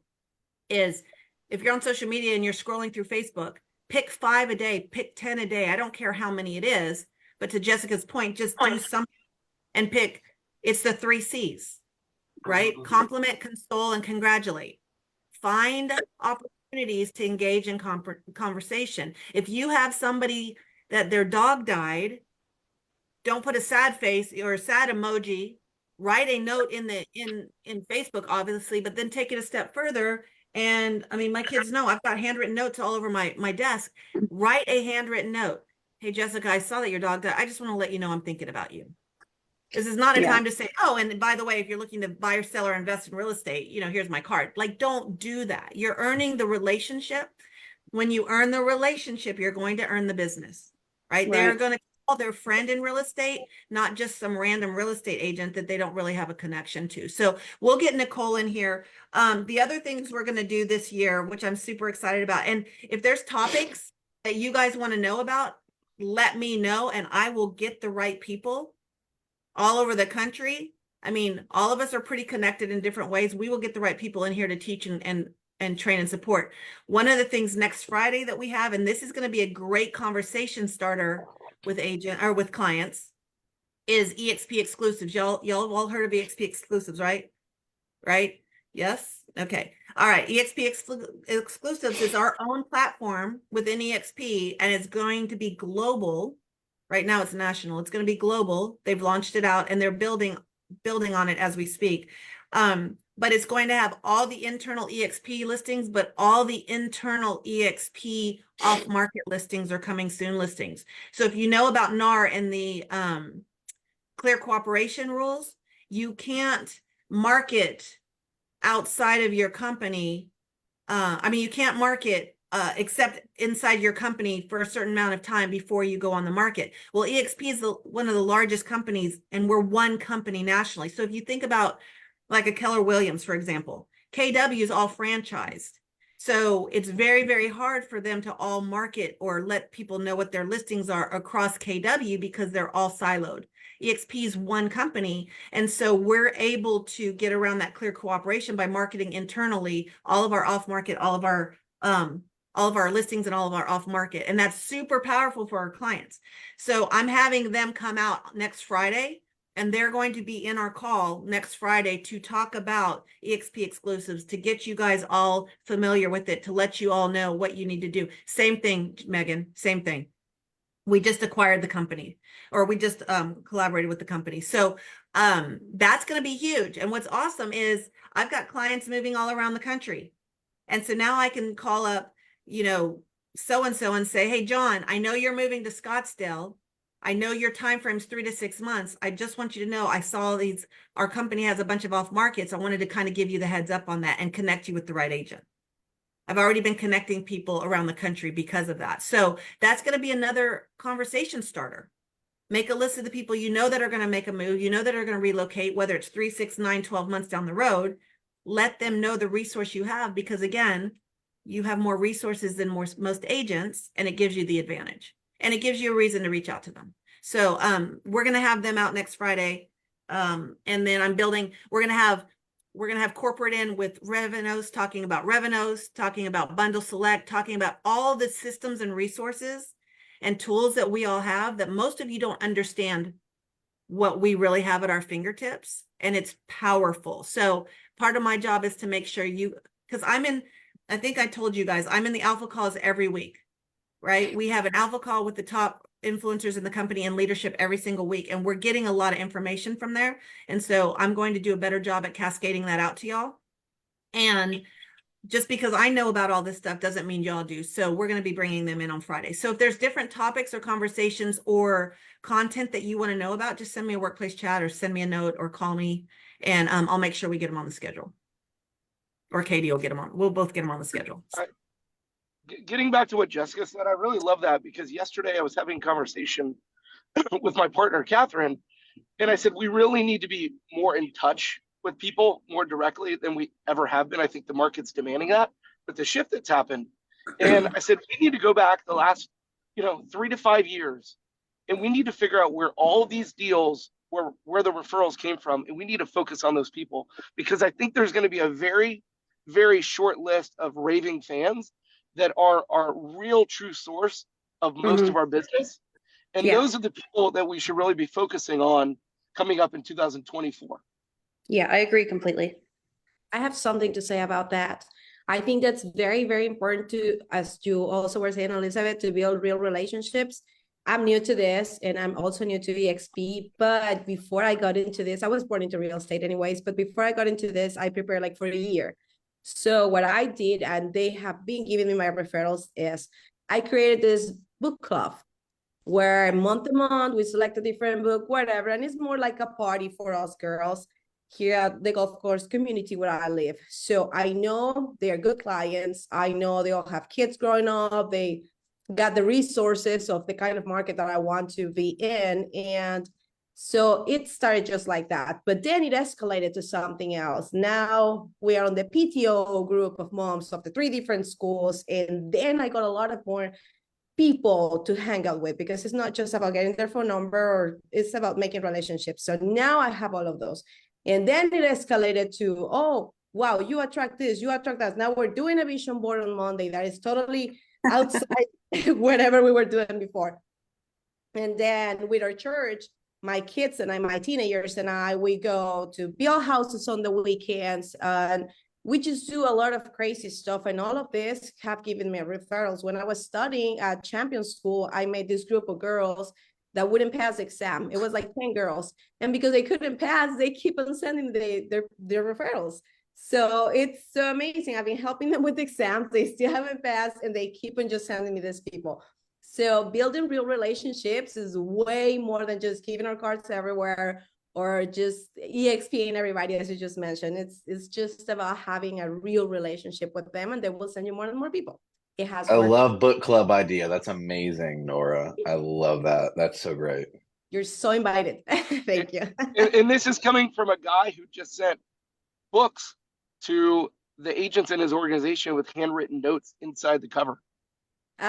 is if you're on social media and you're scrolling through Facebook, pick 5 a day, pick 10 a day. I don't care how many it is, but to Jessica's point, just do something and pick. It's the 3 C's, right? Compliment, console, and congratulate. Find opportunities to engage in conversation. If you have somebody that their dog died, don't put a sad face or a sad emoji. Write a note in Facebook, obviously, but then take it a step further. And I mean, my kids know I've got handwritten notes all over my desk. Write a handwritten note. Hey, Jessica, I saw that your dog died. I just want to let you know I'm thinking about you. This is not a time to say, oh, and by the way, if you're looking to buy or sell or invest in real estate, here's my card. Like, don't do that. You're earning the relationship. When you earn the relationship, you're going to earn the business, right? They're going to call their friend in real estate, not just some random real estate agent that they don't really have a connection to. So we'll get Nicole in here. The other things we're going to do this year, which I'm super excited about. And if there's topics that you guys want to know about, let me know, and I will get the right people all over the country. I mean, all of us are pretty connected in different ways. We will get the right people in here to teach and train and support. One of the things next Friday that we have, and this is going to be a great conversation starter with with clients, is EXP exclusives. Y'all all heard of EXP exclusives, right? Right? Yes. Okay. All right. EXP exclusives is our own platform within EXP, and it's going to be global. Right now it's national. It's going to be global. They've launched it out and they're building on it as we speak. But it's going to have all the internal EXP listings, but all the internal EXP off-market listings are coming soon listings. So if you know about NAR and the clear cooperation rules, you can't market outside of your company. You can't market except inside your company for a certain amount of time before you go on the market. Well, EXP is one of the largest companies, and we're one company nationally. So if you think about like a Keller Williams, for example, KW is all franchised. So it's very, very hard for them to all market or let people know what their listings are across KW because they're all siloed. EXP is one company. And so we're able to get around that clear cooperation by marketing internally all of our off market, all of our listings and all of our off market. And that's super powerful for our clients. So I'm having them come out next Friday, and they're going to be in our call next Friday to talk about EXP exclusives, to get you guys all familiar with it, to let you all know what you need to do. Same thing, Megan, same thing. We just acquired the company, or we just collaborated with the company. So that's going to be huge. And what's awesome is I've got clients moving all around the country. And so now I can call up, so-and-so and say, hey, John, I know you're moving to Scottsdale. I know your time frame is 3 to 6 months. I just want you to know, I saw our company has a bunch of off markets. I wanted to kind of give you the heads up on that and connect you with the right agent. I've already been connecting people around the country because of that. So that's going to be another conversation starter. Make a list of the people that are going to make a move, that are going to relocate, whether it's 3, 6, 9, 12 months down the road. Let them know the resource you have, because again, you have more resources than most agents, and it gives you the advantage. and it gives you a reason to reach out to them. So we're going to have them out next Friday. And then we're going to have corporate in with Revenos, talking about Revenos, talking about Bundle Select, talking about all the systems and resources and tools that we all have that most of you don't understand what we really have at our fingertips, and it's powerful. So part of my job is to make sure because I think I told you guys, I'm in the alpha calls every week, right? We have an alpha call with the top influencers in the company and leadership every single week, and we're getting a lot of information from there. And so I'm going to do a better job at cascading that out to y'all. And just because I know about all this stuff doesn't mean y'all do. So we're going to be bringing them in on Friday. So if there's different topics or conversations or content that you want to know about, just send me a workplace chat or send me a note or call me, and I'll make sure we get them on the schedule. Or Katie will get them on. We'll both get them on the schedule. Getting back to what Jessica said, I really love that, because yesterday I was having a conversation with my partner, Catherine, and I said, we really need to be more in touch with people more directly than we ever have been. I think the market's demanding that, but the shift that's happened. And I said, we need to go back the last, 3 to 5 years, and we need to figure out where all these deals, where the referrals came from. And we need to focus on those people, because I think there's going to be a very, very short list of raving fans that are our real true source of most of our business. And those are the people that we should really be focusing on coming up in 2024. Yeah, I agree completely. I have something to say about that. I think that's very, very important to, as you also were saying, Elizabeth, to build real relationships. I'm new to this, and I'm also new to EXP, but before I got into this, I was born into real estate anyways, but before I got into this, I prepared like for a year. So what I did, and they have been giving me my referrals, is I created this book club where month to month we select a different book, whatever, and it's more like a party for us girls here at the golf course community where I live. So I know they're good clients. I know they all have kids growing up. They got the resources of the kind of market that I want to be in. And so it started just like that, but then it escalated to something else. Now we are on the PTO group of moms of the 3 different schools. And then I got a lot of more people to hang out with, because it's not just about getting their phone number, or it's about making relationships. So now I have all of those. And then it escalated to, oh, wow, you attract this, you attract that. Now we're doing a vision board on Monday that is totally outside whatever we were doing before. And then with our church, my kids and my teenagers and I, we go to build houses on the weekends, and we just do a lot of crazy stuff. And all of this have given me referrals. When I was studying at Champion School, I made this group of girls that wouldn't pass the exam. It was like 10 girls. And because they couldn't pass, they keep on sending their referrals. So it's so amazing. I've been helping them with exams. They still haven't passed, and they keep on just sending me these people. So building real relationships is way more than just giving our cards everywhere or just EXPing everybody, as you just mentioned. It's just about having a real relationship with them, and they will send you more and more people. It has. I love book club idea. That's amazing, Nora. I love that. That's so great. You're so invited. Thank you. And this is coming from a guy who just sent books to the agents in his organization with handwritten notes inside the cover.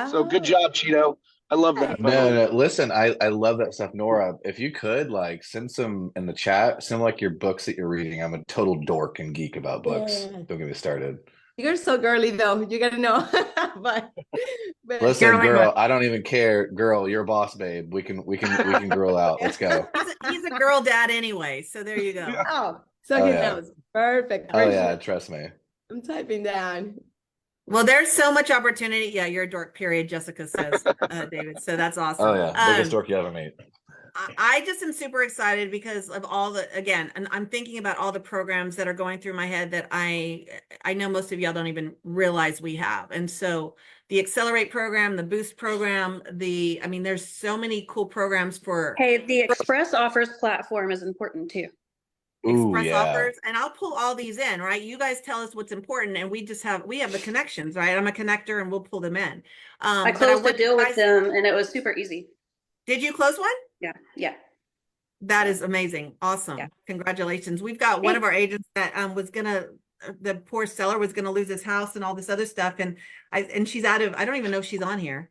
So good job, Cheeto. I love that. No, listen, I love that stuff. Nora, if you could send some in the chat, send your books that you're reading. I'm a total dork and geek about books. Yeah. Don't get me started. You're so girly though. You gotta know. but listen, girl, I don't even care. Girl, you're a boss, babe. We can girl out. Let's go. He's a girl dad anyway, so there you go. Oh, so he knows. Perfect. Oh yeah, trust me. I'm typing down. Well, there's so much opportunity. Yeah, you're a dork, period, Jessica says, David. So that's awesome. Oh yeah, biggest dork you ever meet. I just am super excited because of all the, again, and I'm thinking about all the programs that are going through my head that I know most of y'all don't even realize we have. And so the Accelerate program, the Boost program, there's so many cool programs for. Hey, the Express Offers platform is important too. Express offers, and I'll pull all these in, right? You guys tell us what's important, and we have the connections, right? I'm a connector, and we'll pull them in. I closed a deal with them, and it was super easy. Did you close one? Yeah. That is amazing. Awesome. Yeah. Congratulations. We've got one of our agents that the poor seller was gonna lose his house and all this other stuff, and she's I don't even know if she's on here.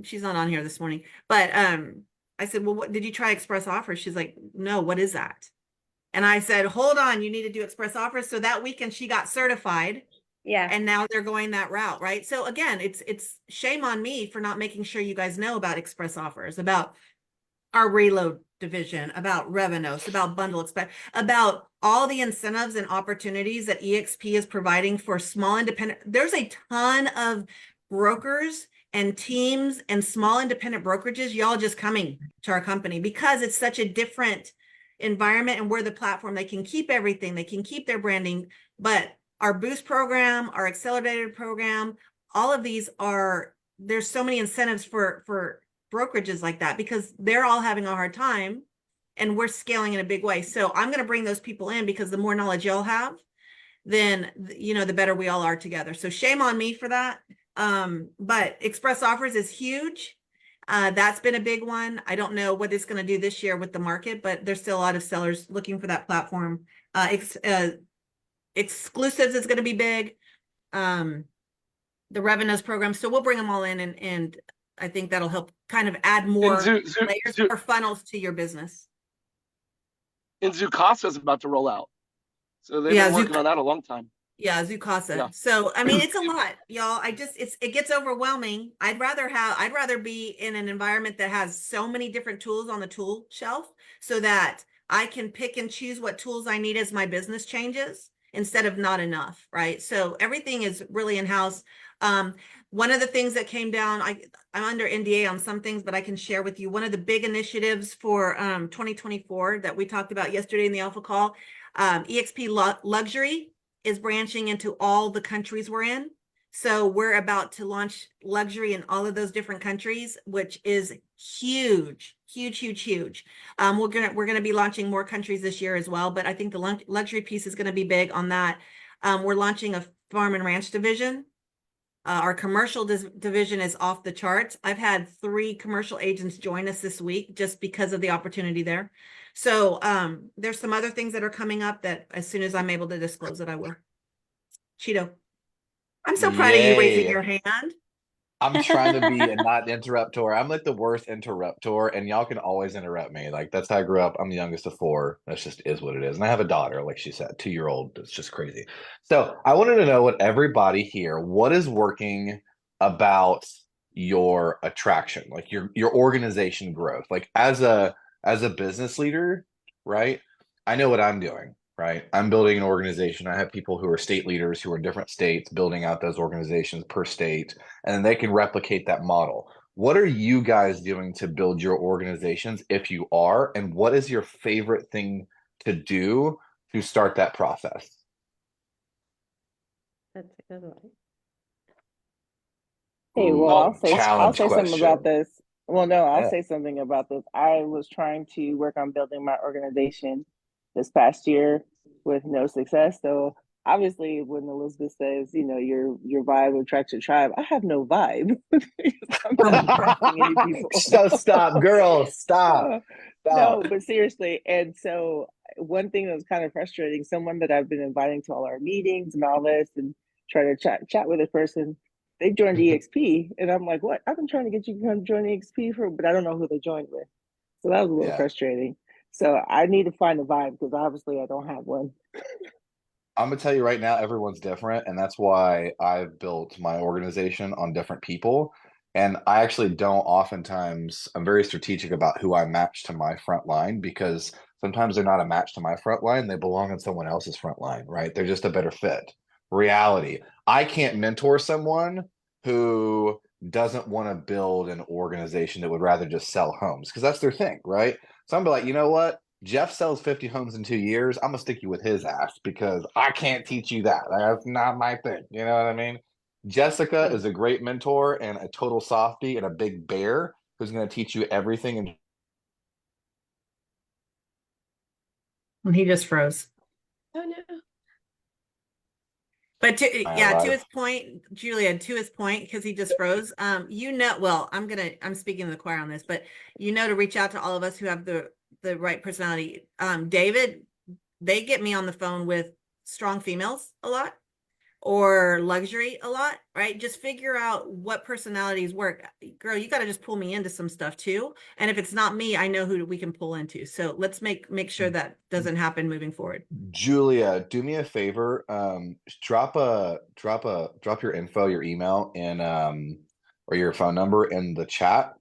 She's not on here this morning, but I said, well, what did you try express offers? She's like, no, what is that? And I said, hold on, you need to do express offers. So that weekend she got certified. Yeah. And now they're going that route, right? So again, it's shame on me for not making sure you guys know about express offers, about our reload division, about Revenos, about bundle expect, about all the incentives and opportunities that EXP is providing for small independent. There's a ton of brokers and teams and small independent brokerages, y'all just coming to our company because it's such a different environment and we're the platform. They can keep everything, they can keep their branding, but our boost program, our accelerated program, all of these are, there's so many incentives for brokerages like that because they're all having a hard time and we're scaling in a big way. So I'm going to bring those people in because the more knowledge y'all have, then, you know, the better we all are together. So shame on me for that. But express offers is huge. That's been a big one. I don't know what it's going to do this year with the market, but there's still a lot of sellers looking for that platform. Exclusives is going to be big. The Revenues program. So we'll bring them all in and I think that'll help kind of add more layers or funnels to your business. And Zoocasa is about to roll out. So they've been working on that a long time. Yeah, Zoocasa. Yeah. So I mean, it's a lot, y'all. It gets overwhelming. I'd rather be in an environment that has so many different tools on the tool shelf so that I can pick and choose what tools I need as my business changes instead of not enough, right? So everything is really in-house. One of the things that came down, I'm under NDA on some things, but I can share with you one of the big initiatives for 2024 that we talked about yesterday in the Alpha Call. EXP Luxury is branching into all the countries we're in. So we're about to launch luxury in all of those different countries, which is huge, huge, huge, huge. We're gonna be launching more countries this year as well, but I think the luxury piece is going to be big on that. We're launching a farm and ranch division. Our commercial division is off the charts. I've had 3 commercial agents join us this week just because of the opportunity there. So there's some other things that are coming up that as soon as I'm able to disclose it, I will. Cheeto. I'm so proud of you raising your hand. I'm trying to be and not interruptor. I'm like the worst interruptor, and y'all can always interrupt me. Like that's how I grew up. I'm the youngest of 4. That's just is what it is. And I have a daughter, like she said, 2-year-old. It's just crazy. So I wanted to know what everybody here, what is working about your attraction, like your organization growth, like as a business leader, right? I know what I'm doing. Right. I'm building an organization. I have people who are state leaders who are in different states building out those organizations per state, and then they can replicate that model. What are you guys doing to build your organizations if you are? And what is your favorite thing to do to start that process? That's a good one. Hey, well, I'll say something about this. Well, no, I'll say something about this. I was trying to work on building my organization this past year with no success. So obviously when Elizabeth says, you know, your vibe attracts your tribe, I have no vibe. I'm not attracting any people. So stop, girl, stop. No, but seriously. And so one thing that was kind of frustrating, someone that I've been inviting to all our meetings and all this and trying to chat with a person, they joined EXP, and I'm like, what? I've been trying to get you to come join EXP but I don't know who they joined with. So that was a little frustrating. So I need to find a vibe because obviously I don't have one. I'm gonna tell you right now, everyone's different, and that's why I've built my organization on different people. And I actually don't oftentimes, I'm very strategic about who I match to my front line because sometimes they're not a match to my front line, they belong in someone else's front line, right? They're just a better fit. Reality. I can't mentor someone who doesn't want to build an organization that would rather just sell homes because that's their thing, right? So I'm gonna be like, you know what? Jeff sells 50 homes in 2 years. I'm gonna stick you with his ass because I can't teach you that. That's not my thing. You know what I mean? Jessica is a great mentor and a total softie and a big bear who's gonna teach you everything. And he just froze. Oh no. But to his point, Julia, to his point, because he just froze, you know, well, I'm speaking to the choir on this, but you know, to reach out to all of us who have the right personality. David, they get me on the phone with strong females a lot, or luxury a lot, right? Just figure out what personalities work. Girl, you got to just pull me into some stuff too. And if it's not me, I know who we can pull into. So let's make sure that doesn't happen moving forward. Julia, do me a favor. Drop your info, your email in or your phone number in the chat.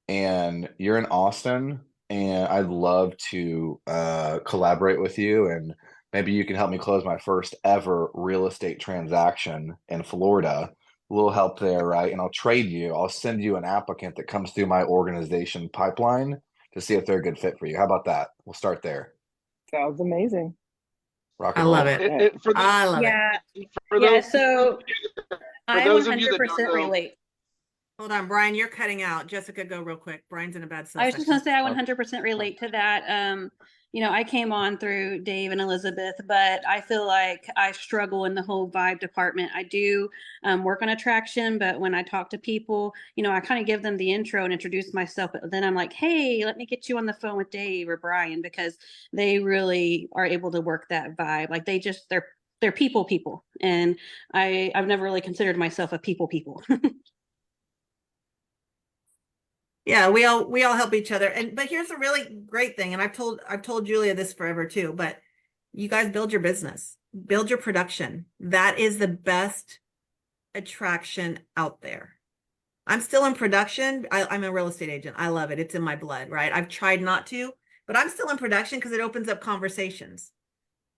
And you're in Austin, and I'd love to collaborate with you, and maybe you can help me close my first ever real estate transaction in Florida. A little help there, right? And I'll trade you. I'll send you an applicant that comes through my organization pipeline to see if they're a good fit for you. How about that? We'll start there. Sounds amazing. Rock I and love roll. it. I love it. For Yeah, those, so I those of you that 100% don't know, relate. Hold on, Brian, you're cutting out. Jessica, go real quick. Brian's in a bad cell I was just going to section. say I 100% relate to that. You know, I came on through Dave and Elizabeth, but I feel like I struggle in the whole vibe department. I do work on attraction, but when I talk to people, you know, I kind of give them the intro and introduce myself, but then I'm like, hey, let me get you on the phone with Dave or Brian, because they really are able to work that vibe. Like they're people. And I've never really considered myself a people. Yeah, we all help each other. But here's a really great thing, and I've told Julia this forever too, but you guys build your business, build your production. That is the best attraction out there. I'm still in production. I'm a real estate agent. I love it. It's in my blood, right? I've tried not to, but I'm still in production because it opens up conversations.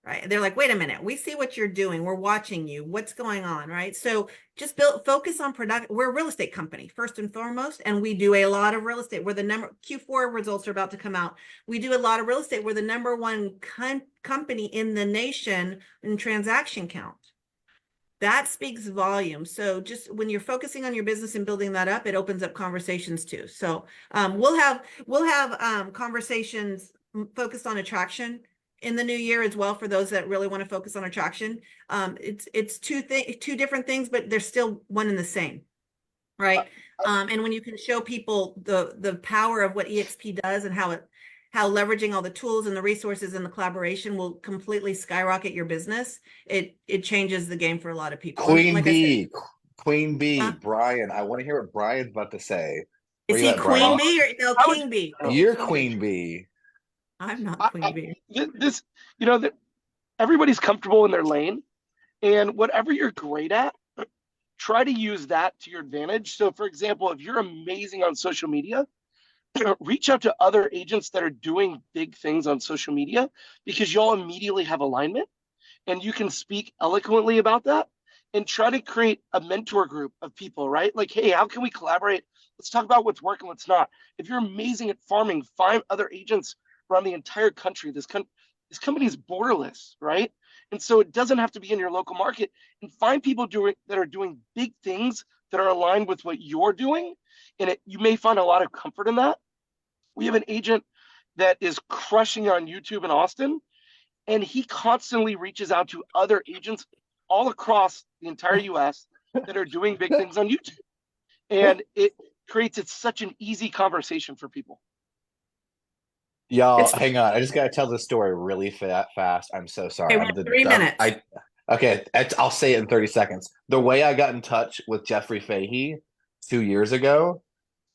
Right? They're like, wait a minute, we see what you're doing. We're watching you. What's going on? Right? So just focus on production. We're a real estate company first and foremost, and we do a lot of real estate. We're the Q4 results are about to come out. We do a lot of real estate. We're the number one company in the nation in transaction count. That speaks volumes. So just when you're focusing on your business and building that up, it opens up conversations too. So we'll have conversations focused on attraction in the new year as well, for those that really want to focus on attraction. It's two different things, but they're still one and the same, right? And when you can show people the power of what EXP does and how leveraging all the tools and the resources and the collaboration will completely skyrocket your business, it changes the game for a lot of people. Queen B, Brian, I want to hear what Brian's about to say. Is he Queen Bee or no King Bee? You're Queen Bee. I'm not Queen Bee. This, you know, everybody's comfortable in their lane, and whatever you're great at, try to use that to your advantage. So, for example, if you're amazing on social media, reach out to other agents that are doing big things on social media, because you'll immediately have alignment and you can speak eloquently about that, and try to create a mentor group of people, right? Like, hey, how can we collaborate? Let's talk about what's working, what's not. If you're amazing at farming, find other agents around the entire country. This company is borderless, right? And so it doesn't have to be in your local market. And find people that are doing big things that are aligned with what you're doing. And you may find a lot of comfort in that. We have an agent that is crushing on YouTube in Austin, and he constantly reaches out to other agents all across the entire US that are doing big things on YouTube. And it creates such an easy conversation for people. Y'all, hang on. I just got to tell this story really fast. I'm so sorry. Okay, 3 minutes. Okay, I'll say it in 30 seconds. The way I got in touch with Jeffrey Fahey 2 years ago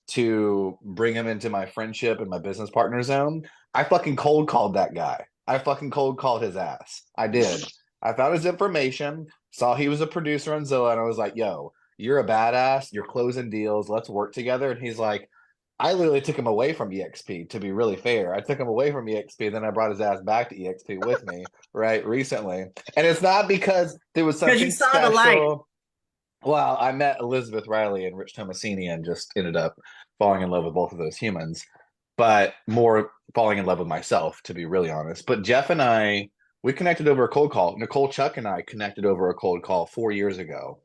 to bring him into my friendship and my business partner zone, I fucking cold called that guy. I fucking cold called his ass. I did. I found his information, saw he was a producer on Zillow, and I was like, yo, you're a badass. You're closing deals. Let's work together. And he's like, I literally took him away from EXP, to be really fair. I took him away from EXP, then I brought his ass back to EXP with me, right, recently. And it's not because there was something special. The light. Well, I met Elizabeth Riley and Rich Tomasini and just ended up falling in love with both of those humans, but more falling in love with myself, to be really honest. But Jeff and I, we connected over a cold call. Nicole Chuck and I connected over a cold call 4 years ago.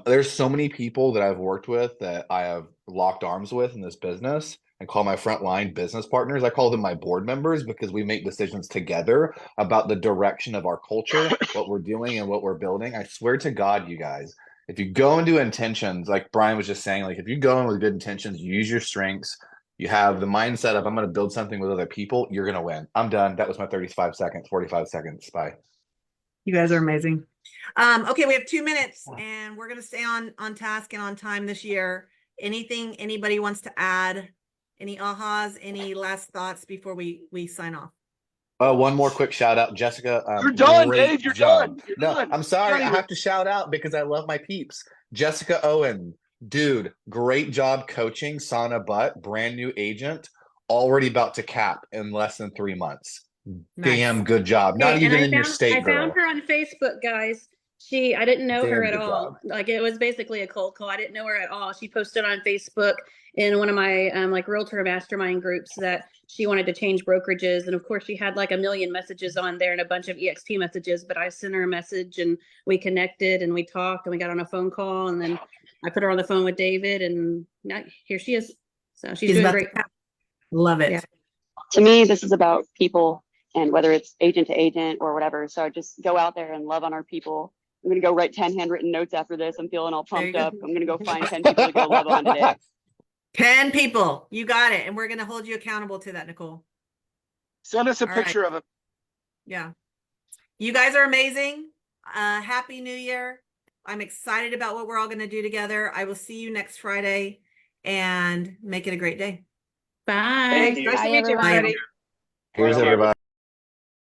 There's so many people that I've worked with that I have locked arms with in this business and call my frontline business partners. I call them my board members because we make decisions together about the direction of our culture, what we're doing and what we're building. I swear to God, you guys, if you go into intentions, like Brian was just saying, like if you go in with good intentions, you use your strengths, you have the mindset of I'm going to build something with other people, you're going to win. I'm done. That was my 35 seconds, 45 seconds. Bye. You guys are amazing. Okay, we have 2 minutes and we're gonna stay on task and on time this year. Anything anybody wants to add? Any ahas, any last thoughts before we sign off? One more quick shout out, Jessica. You're done, great Dave. You're job. done. You're No, done. I'm sorry. Get I outta have to shout out because I love my peeps. Jessica Owen, dude, great job coaching. Sana Butt, brand new agent, already about to cap in less than 3 months. Nice. Damn good job. Not Hey, even and in your state, I found girl. her on Facebook, guys. I didn't know her Damn at good all. job. Like it was basically a cold call. I didn't know her at all. She posted on Facebook in one of my like realtor mastermind groups that she wanted to change brokerages. And of course she had like a million messages on there and a bunch of EXP messages, but I sent her a message and we connected and we talked and we got on a phone call and then I put her on the phone with David and now here she is. So she's doing great. Love it. Yeah. To me, this is about people, and whether it's agent to agent or whatever. So just go out there and love on our people. I'm going to go write 10 handwritten notes after this. I'm feeling all pumped up. I'm going to go find 10 people to go love on today. 10 people. You got it. And we're going to hold you accountable to that, Nicole. Send us a All picture of it. Yeah. You guys are amazing. Happy New Year. I'm excited about what we're all going to do together. I will see you next Friday and make it a great day. Bye. Thank you. Nice to meet you, everyone. everybody. Here's everybody.